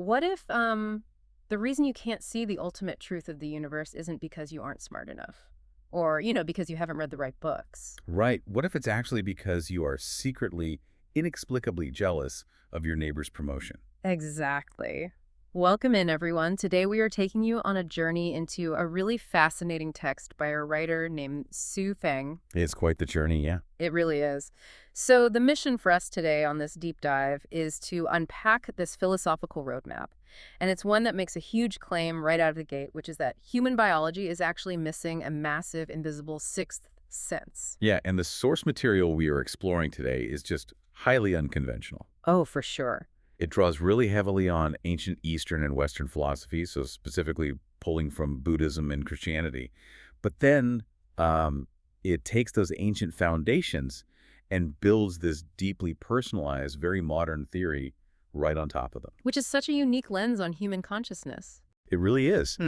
What if the reason you can't see the ultimate truth of the universe isn't because you aren't smart enough? Or, because you haven't read the right books? Right. What if it's actually because you are secretly, inexplicably jealous of your neighbor's promotion? Exactly. Welcome in, everyone. Today we are taking you on a journey into a really fascinating text by a writer named Su Feng. It's quite the journey, yeah. It really is. So, the mission for us today on this deep dive is to unpack this philosophical roadmap. And it's one that makes a huge claim right out of the gate, which is that human biology is actually missing a massive, invisible sixth sense. Yeah, and the source material we are exploring today is just highly unconventional. Oh, for sure. It draws really heavily on ancient Eastern and Western philosophy, so specifically pulling from Buddhism and Christianity. But then it takes those ancient foundations and builds this deeply personalized, very modern theory right on top of them. Which is such a unique lens on human consciousness. It really is.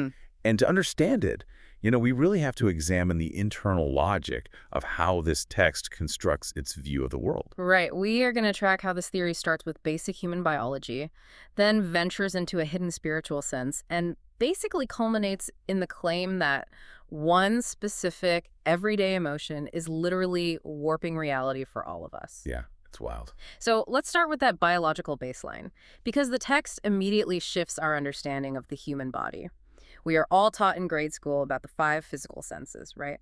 And to understand it, we really have to examine the internal logic of how this text constructs its view of the world. Right. We are going to track how this theory starts with basic human biology, then ventures into a hidden spiritual sense, and basically culminates in the claim that one specific everyday emotion is literally warping reality for all of us. Yeah, it's wild. So let's start with that biological baseline, because the text immediately shifts our understanding of the human body. We are all taught in grade school about the five physical senses, right?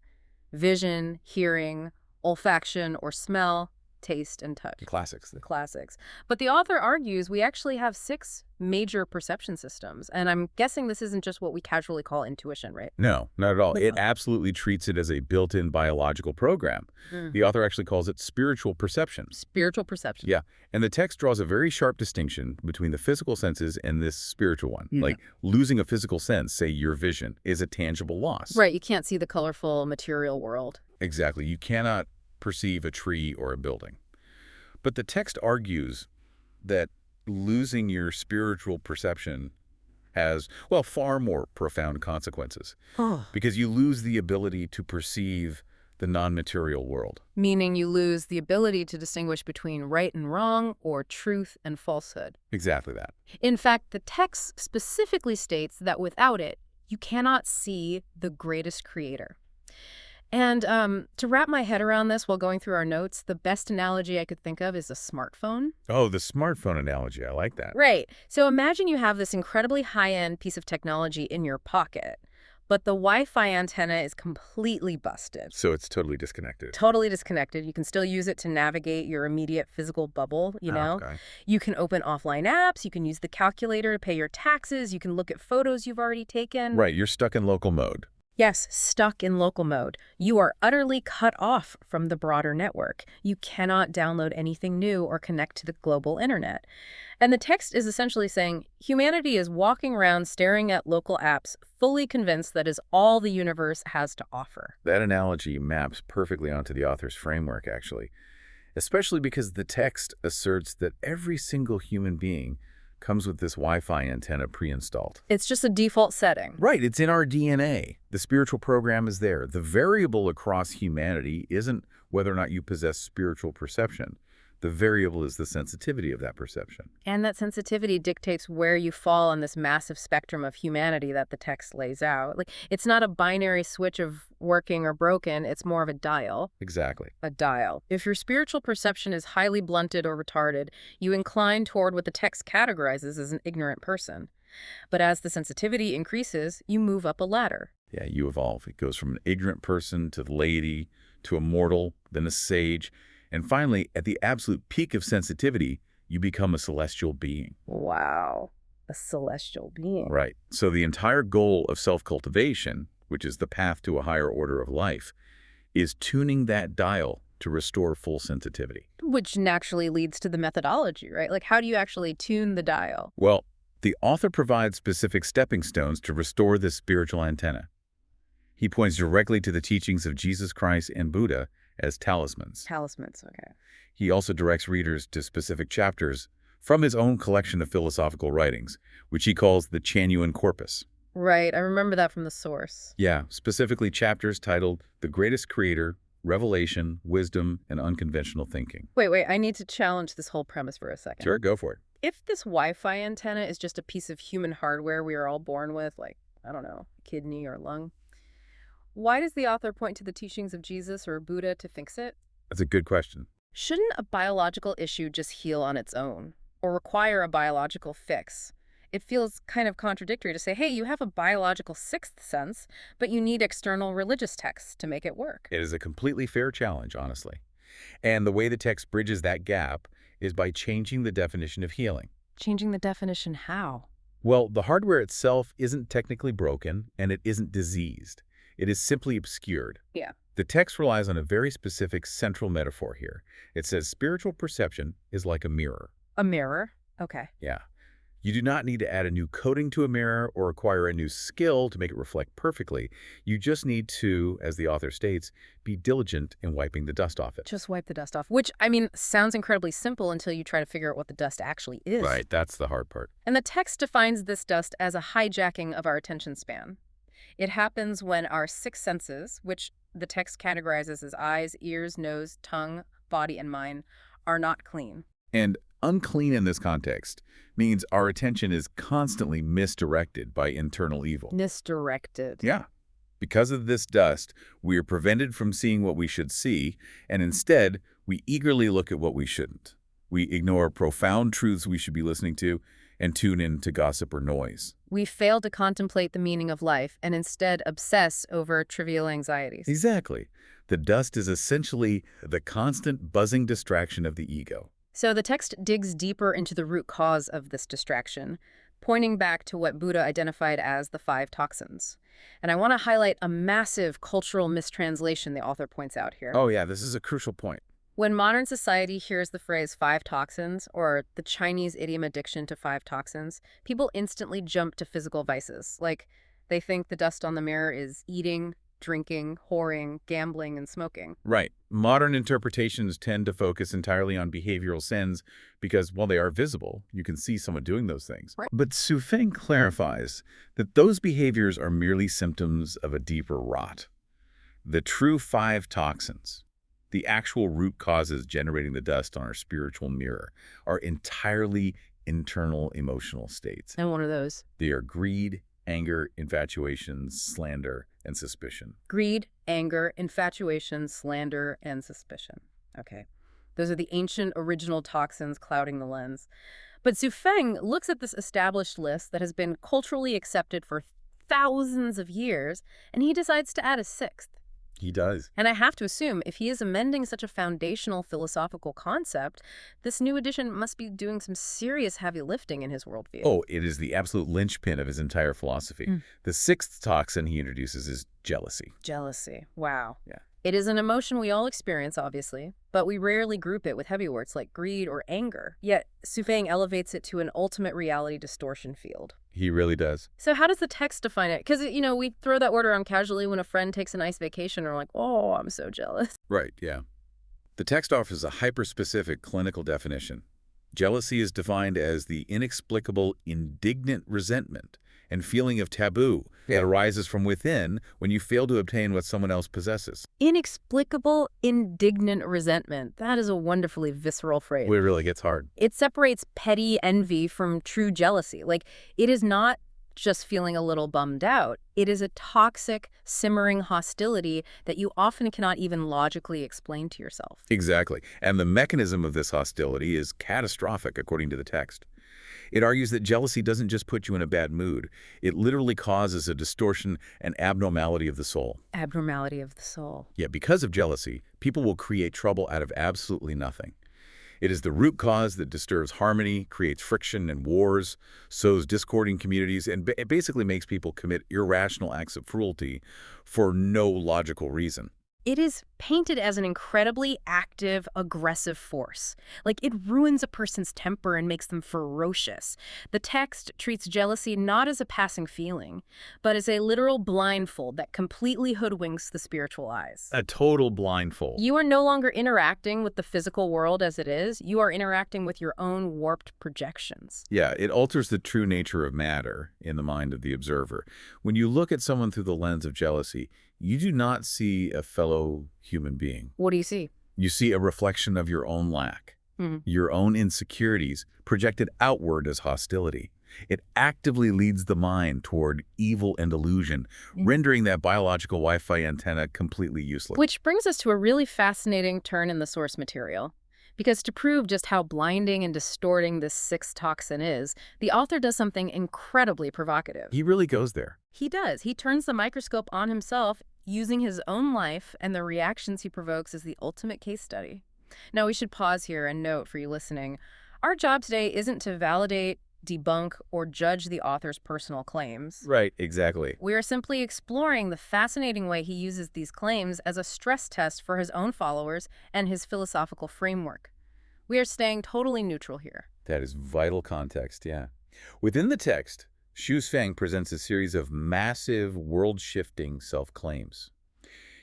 Vision, hearing, olfaction or smell, taste, and touch. The classics. The classics. But the author argues we actually have six major perception systems. And I'm guessing this isn't just what we casually call intuition, right? No, not at all. No. It absolutely treats it as a built-in biological program. The author actually calls it spiritual perception. Spiritual perception. Yeah, and the text draws a very sharp distinction between the physical senses and this spiritual one. Yeah. Like losing a physical sense, say your vision, is a tangible loss. Right. You can't see the colorful material world. Exactly. You cannot perceive a tree or a building. But the text argues that losing your spiritual perception has, well, far more profound consequences Oh. because you lose the ability to perceive the non-material world. Meaning you lose the ability to distinguish between right and wrong or truth and falsehood. Exactly that. In fact, the text specifically states that without it, you cannot see the greatest creator. And to wrap my head around this while going through our notes, the best analogy I could think of is a smartphone. Oh, the smartphone analogy. I like that. Right. So imagine you have this incredibly high-end piece of technology in your pocket, but the Wi-Fi antenna is completely busted. So it's totally disconnected. Totally disconnected. You can still use it to navigate your immediate physical bubble, you know? Okay. You can open offline apps, you can use the calculator to pay your taxes, you can look at photos you've already taken. Right, you're stuck in local mode. Yes, stuck in local mode. You are utterly cut off from the broader network. You cannot download anything new or connect to the global internet. And the text is essentially saying humanity is walking around staring at local apps, fully convinced that is all the universe has to offer. That analogy maps perfectly onto the author's framework, actually, especially because the text asserts that every single human being comes with this Wi-Fi antenna pre-installed. It's just a default setting. Right, it's in our DNA. The spiritual program is there. The variable across humanity isn't whether or not you possess spiritual perception. The variable is the sensitivity of that perception. And that sensitivity dictates where you fall on this massive spectrum of humanity that the text lays out. Like, it's not a binary switch of working or broken, it's more of a dial. Exactly. A dial. If your spiritual perception is highly blunted or retarded, you incline toward what the text categorizes as an ignorant person. But as the sensitivity increases, you move up a ladder. Yeah, you evolve. It goes from an ignorant person to the laity, to a mortal, then a sage, and finally, at the absolute peak of sensitivity, you become a celestial being. Wow. A celestial being. Right. So the entire goal of self-cultivation, which is the path to a higher order of life, is tuning that dial to restore full sensitivity. Which naturally leads to the methodology, right? Like, how do you actually tune the dial? Well, the author provides specific stepping stones to restore this spiritual antenna. He points directly to the teachings of Jesus Christ and Buddha as talismans. Talismans, okay. He also directs readers to specific chapters from his own collection of philosophical writings, which he calls the Chanyuan Corpus. Right, I remember that from the source. Yeah, specifically chapters titled The Greatest Creator, Revelation, Wisdom, and Unconventional Thinking. Wait, I need to challenge this whole premise for a second. Sure, go for it. If this Wi-Fi antenna is just a piece of human hardware we are all born with, like, I don't know, a kidney or lung, why does the author point to the teachings of Jesus or Buddha to fix it? That's a good question. Shouldn't a biological issue just heal on its own or require a biological fix? It feels kind of contradictory to say, hey, you have a biological sixth sense, but you need external religious texts to make it work. It is a completely fair challenge, honestly. And the way the text bridges that gap is by changing the definition of healing. Changing the definition how? Well, the hardware itself isn't technically broken, and it isn't diseased. It is simply obscured. Yeah. The text relies on a very specific central metaphor here. It says spiritual perception is like a mirror. A mirror? Okay. Yeah. You do not need to add a new coating to a mirror or acquire a new skill to make it reflect perfectly. You just need to, as the author states, be diligent in wiping the dust off it. Just wipe the dust off, which, I mean, sounds incredibly simple until you try to figure out what the dust actually is. Right, that's the hard part. And the text defines this dust as a hijacking of our attention span. It happens when our six senses, which the text categorizes as eyes, ears, nose, tongue, body, and mind, are not clean. And unclean in this context means our attention is constantly misdirected by internal evil. Misdirected. Yeah. Because of this dust, we are prevented from seeing what we should see, and instead, we eagerly look at what we shouldn't. We ignore profound truths we should be listening to and tune in to gossip or noise. We fail to contemplate the meaning of life and instead obsess over trivial anxieties. Exactly. The dust is essentially the constant buzzing distraction of the ego. So the text digs deeper into the root cause of this distraction, pointing back to what Buddha identified as the 5 toxins. And I want to highlight a massive cultural mistranslation the author points out here. Oh yeah, this is a crucial point. When modern society hears the phrase 5 toxins, or the Chinese idiom addiction to 5 toxins, people instantly jump to physical vices. Like, they think the dust on the mirror is eating, drinking, whoring, gambling, and smoking. Right. Modern interpretations tend to focus entirely on behavioral sins because, while they are visible, you can see someone doing those things. Right. But Su Feng clarifies that those behaviors are merely symptoms of a deeper rot. The true 5 toxins, the actual root causes generating the dust on our spiritual mirror, are entirely internal emotional states. And what are those? They are greed, anger, infatuation, slander, and suspicion. Greed, anger, infatuation, slander, and suspicion. Okay. Those are the ancient original toxins clouding the lens. But Su Feng looks at this established list that has been culturally accepted for thousands of years, and he decides to add a 6th. He does. And I have to assume, if he is amending such a foundational philosophical concept, this new edition must be doing some serious heavy lifting in his worldview. Oh, it is the absolute linchpin of his entire philosophy. The 6th toxin he introduces is jealousy. Jealousy. Wow. Yeah. It is an emotion we all experience, obviously, but we rarely group it with heavy words like greed or anger. Yet, Su Feng elevates it to an ultimate reality distortion field. He really does. So how does the text define it? Because, we throw that word around casually when a friend takes a nice vacation, or like, oh, I'm so jealous. Right, yeah. The text offers a hyper-specific clinical definition. Jealousy is defined as the inexplicable, indignant resentment and feeling of taboo that arises from within when you fail to obtain what someone else possesses. Inexplicable, indignant resentment. That is a wonderfully visceral phrase. It really gets hard. It separates petty envy from true jealousy. Like, it is not just feeling a little bummed out. It is a toxic, simmering hostility that you often cannot even logically explain to yourself. Exactly. And the mechanism of this hostility is catastrophic, according to the text. It argues that jealousy doesn't just put you in a bad mood. It literally causes a distortion and abnormality of the soul. Abnormality of the soul. Yeah, because of jealousy, people will create trouble out of absolutely nothing. It is the root cause that disturbs harmony, creates friction and wars, sows discord in communities, and it basically makes people commit irrational acts of cruelty for no logical reason. It is painted as an incredibly active, aggressive force. Like, it ruins a person's temper and makes them ferocious. The text treats jealousy not as a passing feeling, but as a literal blindfold that completely hoodwinks the spiritual eyes. A total blindfold. You are no longer interacting with the physical world as it is. You are interacting with your own warped projections. Yeah, it alters the true nature of matter in the mind of the observer. When you look at someone through the lens of jealousy, you do not see a fellow human being. What do you see? You see a reflection of your own lack. your own insecurities projected outward as hostility. It actively leads the mind toward evil and illusion, rendering that biological Wi-Fi antenna completely useless. Which brings us to a really fascinating turn in the source material. Because to prove just how blinding and distorting this sixth toxin is, the author does something incredibly provocative. He really goes there. He does. He turns the microscope on himself, using his own life and the reactions he provokes as the ultimate case study. Now, we should pause here and note for you listening, our job today isn't to validate, debunk, or judge the author's personal claims. Right, exactly. We are simply exploring the fascinating way he uses these claims as a stress test for his own followers and his philosophical framework. We are staying totally neutral here. That is vital context, yeah. Within the text, Xu Feng presents a series of massive, world-shifting self-claims.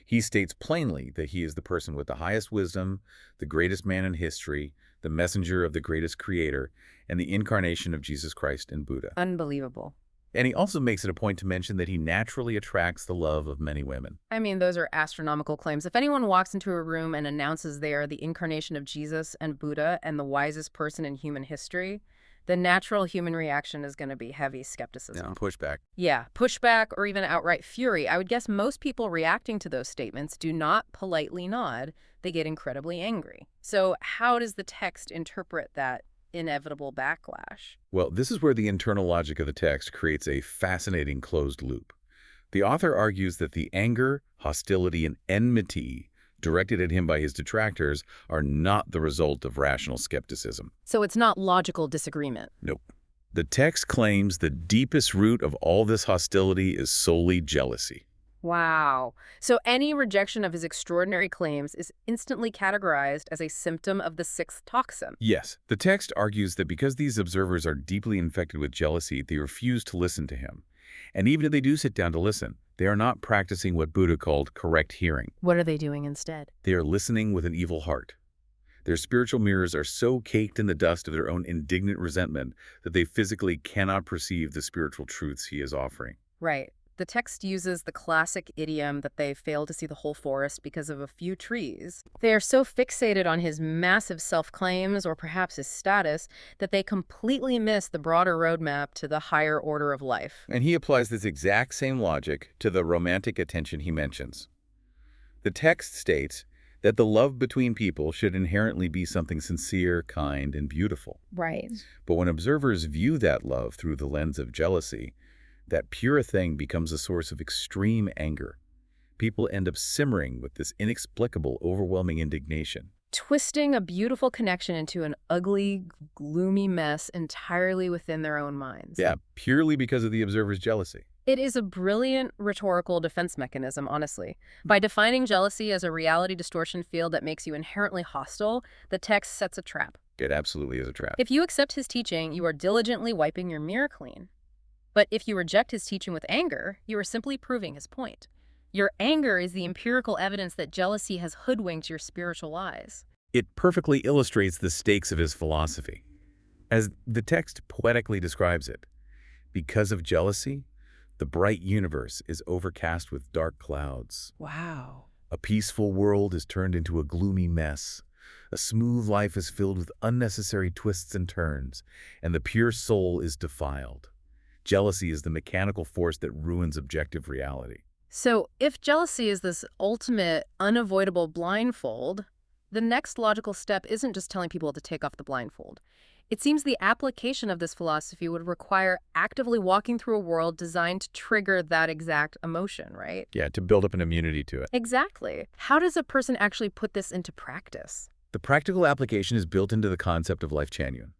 He states plainly that he is the person with the highest wisdom, the greatest man in history, the messenger of the greatest creator, and the incarnation of Jesus Christ and Buddha. Unbelievable. And he also makes it a point to mention that he naturally attracts the love of many women. I mean, those are astronomical claims. If anyone walks into a room and announces they are the incarnation of Jesus and Buddha and the wisest person in human history, the natural human reaction is going to be heavy skepticism. Yeah, pushback. Yeah, pushback or even outright fury. I would guess most people reacting to those statements do not politely nod. They get incredibly angry. So how does the text interpret that inevitable backlash? Well, this is where the internal logic of the text creates a fascinating closed loop. The author argues that the anger, hostility, and enmity directed at him by his detractors are not the result of rational skepticism. So it's not logical disagreement. Nope. The text claims the deepest root of all this hostility is solely jealousy. Wow. So any rejection of his extraordinary claims is instantly categorized as a symptom of the sixth toxin. Yes, the text argues that because these observers are deeply infected with jealousy, they refuse to listen to him. And even if they do sit down to listen, they are not practicing what Buddha called correct hearing. What are they doing instead? They are listening with an evil heart. Their spiritual mirrors are so caked in the dust of their own indignant resentment that they physically cannot perceive the spiritual truths he is offering. Right. The text uses the classic idiom that they fail to see the whole forest because of a few trees. They are so fixated on his massive self-claims or perhaps his status that they completely miss the broader roadmap to the higher order of life. And he applies this exact same logic to the romantic attention he mentions. The text states that the love between people should inherently be something sincere, kind, and beautiful. Right. But when observers view that love through the lens of jealousy, that pure thing becomes a source of extreme anger. People end up simmering with this inexplicable, overwhelming indignation. Twisting a beautiful connection into an ugly, gloomy mess entirely within their own minds. Yeah, purely because of the observer's jealousy. It is a brilliant rhetorical defense mechanism, honestly. By defining jealousy as a reality distortion field that makes you inherently hostile, the text sets a trap. It absolutely is a trap. If you accept his teaching, you are diligently wiping your mirror clean. But if you reject his teaching with anger, you are simply proving his point. Your anger is the empirical evidence that jealousy has hoodwinked your spiritual eyes. It perfectly illustrates the stakes of his philosophy. As the text poetically describes it, because of jealousy, the bright universe is overcast with dark clouds. Wow. A peaceful world is turned into a gloomy mess. A smooth life is filled with unnecessary twists and turns, and the pure soul is defiled. Jealousy is the mechanical force that ruins objective reality. So if jealousy is this ultimate, unavoidable blindfold, the next logical step isn't just telling people to take off the blindfold. It seems the application of this philosophy would require actively walking through a world designed to trigger that exact emotion, right? Yeah, to build up an immunity to it. Exactly. How does a person actually put this into practice? The practical application is built into the concept of Life Chanyun.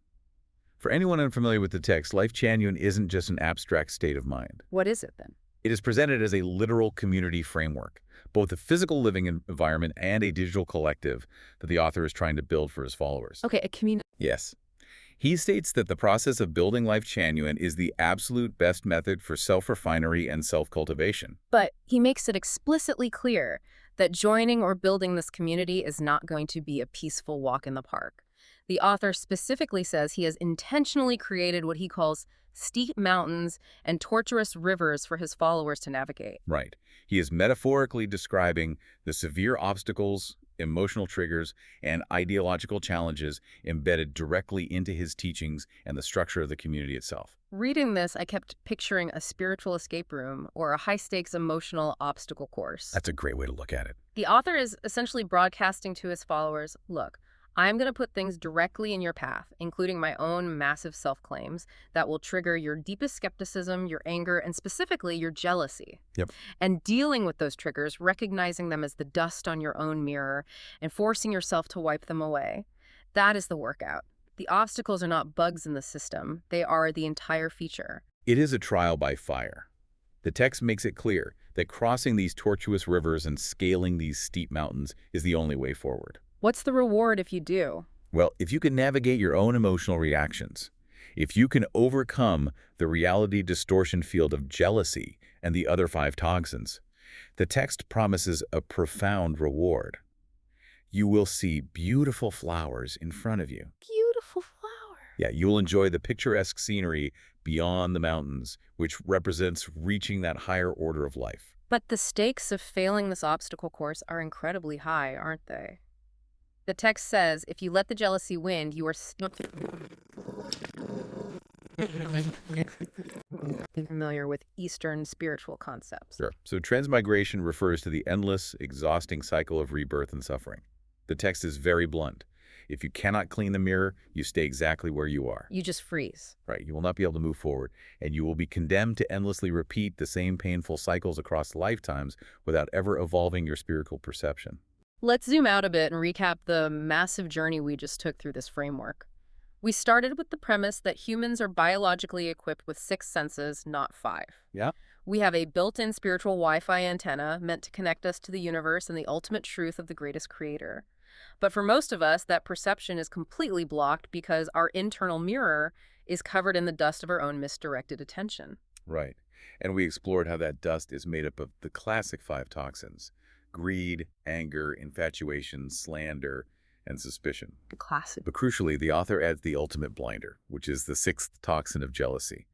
For anyone unfamiliar with the text, Life Chanyun isn't just an abstract state of mind. What is it then? It is presented as a literal community framework, both a physical living environment and a digital collective that the author is trying to build for his followers. Okay, a community. Yes. He states that the process of building Life Chanyun is the absolute best method for self-refinery and self-cultivation. But he makes it explicitly clear that joining or building this community is not going to be a peaceful walk in the park. The author specifically says he has intentionally created what he calls steep mountains and tortuous rivers for his followers to navigate. Right. He is metaphorically describing the severe obstacles emotional triggers, and ideological challenges embedded directly into his teachings and the structure of the community itself. Reading this, I kept picturing a spiritual escape room or a high-stakes emotional obstacle course. That's a great way to look at it. The author is essentially broadcasting to his followers, look, I'm going to put things directly in your path, including my own massive self-claims that will trigger your deepest skepticism, your anger, and specifically your jealousy. Yep. And dealing with those triggers, recognizing them as the dust on your own mirror and forcing yourself to wipe them away, that is the workout. The obstacles are not bugs in the system. They are the entire feature. It is a trial by fire. The text makes it clear that crossing these tortuous rivers and scaling these steep mountains is the only way forward. What's the reward if you do? Well, if you can navigate your own emotional reactions, if you can overcome the reality distortion field of jealousy and the other 5 toxins, the text promises a profound reward. You will see beautiful flowers in front of you. Beautiful flower. Yeah, you'll enjoy the picturesque scenery beyond the mountains, which represents reaching that higher order of life. But the stakes of failing this obstacle course are incredibly high, aren't they? The text says, if you let the jealousy win, you are familiar with Eastern spiritual concepts. Sure. So transmigration refers to the endless, exhausting cycle of rebirth and suffering. The text is very blunt. If you cannot clean the mirror, you stay exactly where you are. You just freeze. Right. You will not be able to move forward, and you will be condemned to endlessly repeat the same painful cycles across lifetimes without ever evolving your spiritual perception. Let's zoom out a bit and recap the massive journey we just took through this framework. We started with the premise that humans are biologically equipped with 6 senses, not 5. Yeah. We have a built-in spiritual Wi-Fi antenna meant to connect us to the universe and the ultimate truth of the greatest creator. But for most of us, that perception is completely blocked because our internal mirror is covered in the dust of our own misdirected attention. Right. And we explored how that dust is made up of the classic 5 toxins: greed, anger, infatuation, slander, and suspicion. Classic. But crucially, the author adds the ultimate blinder, which is the 6th toxin of jealousy.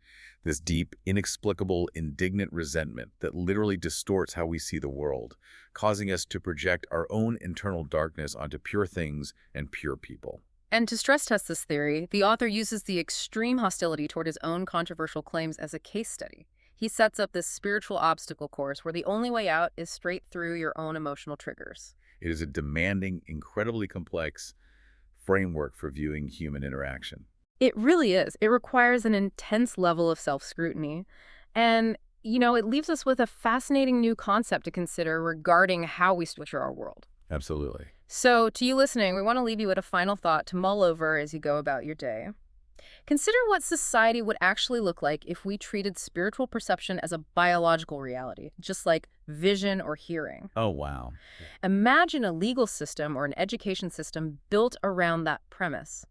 This deep, inexplicable, indignant resentment that literally distorts how we see the world, causing us to project our own internal darkness onto pure things and pure people. And to stress test this theory, the author uses the extreme hostility toward his own controversial claims as a case study. He sets up this spiritual obstacle course where the only way out is straight through your own emotional triggers. It is a demanding, incredibly complex framework for viewing human interaction. It really is. It requires an intense level of self-scrutiny. And, it leaves us with a fascinating new concept to consider regarding how we structure our world. Absolutely. So, to you listening, we want to leave you with a final thought to mull over as you go about your day. Consider what society would actually look like if we treated spiritual perception as a biological reality, just like vision or hearing. Oh, wow. Imagine a legal system or an education system built around that premise.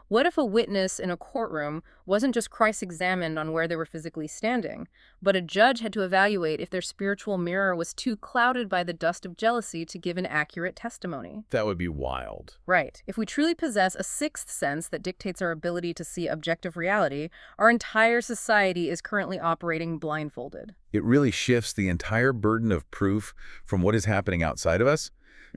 What if a witness in a courtroom wasn't just cross-examined on where they were physically standing, but a judge had to evaluate if their spiritual mirror was too clouded by the dust of jealousy to give an accurate testimony? That would be wild. Right. If we truly possess a 6th sense that dictates our ability to see objective reality, our entire society is currently operating blindfolded. It really shifts the entire burden of proof from what is happening outside of us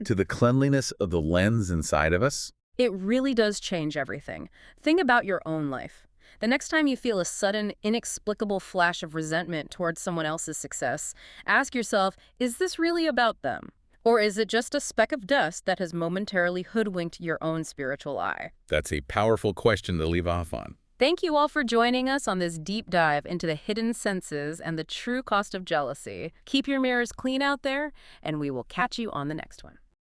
to the cleanliness of the lens inside of us. It really does change everything. Think about your own life. The next time you feel a sudden, inexplicable flash of resentment towards someone else's success, ask yourself, is this really about them? Or is it just a speck of dust that has momentarily hoodwinked your own spiritual eye? That's a powerful question to leave off on. Thank you all for joining us on this deep dive into the hidden senses and the true cost of jealousy. Keep your mirrors clean out there, and we will catch you on the next one.